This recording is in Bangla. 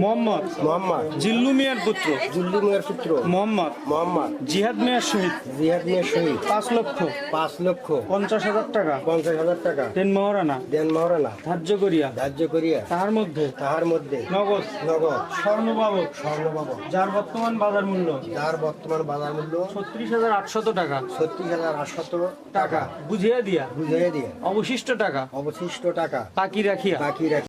মোহাম্মদ মোহাম্মদ জিল্লু মিয়ার পুত্র জুল্লু মিয়ার পুত্র মোহাম্মদ মোহাম্মদ জিহাদ মিয়ার শহীদ জিহাদ মিয়ার শহীদ 5,50,000 টাকা 50,000 টাকা দেন মহারানা দেন মহারানা ধার্য করিয়া ধার্য করিয়া তাহার মধ্যে তাহার মধ্যে নগদ নগদ স্বর্ণবাবক স্বর্ণবাবু যার বর্তমান বাজার মূল্য যার বর্তমান বাজার মূল্য 36,800 টাকা 36,800 টাকা বুঝিয়া দিয়া বুঝিয়ে দিয়ে অবশিষ্ট টাকা অবশিষ্ট টাকা বাকি রাখিয়া বাকি রাখি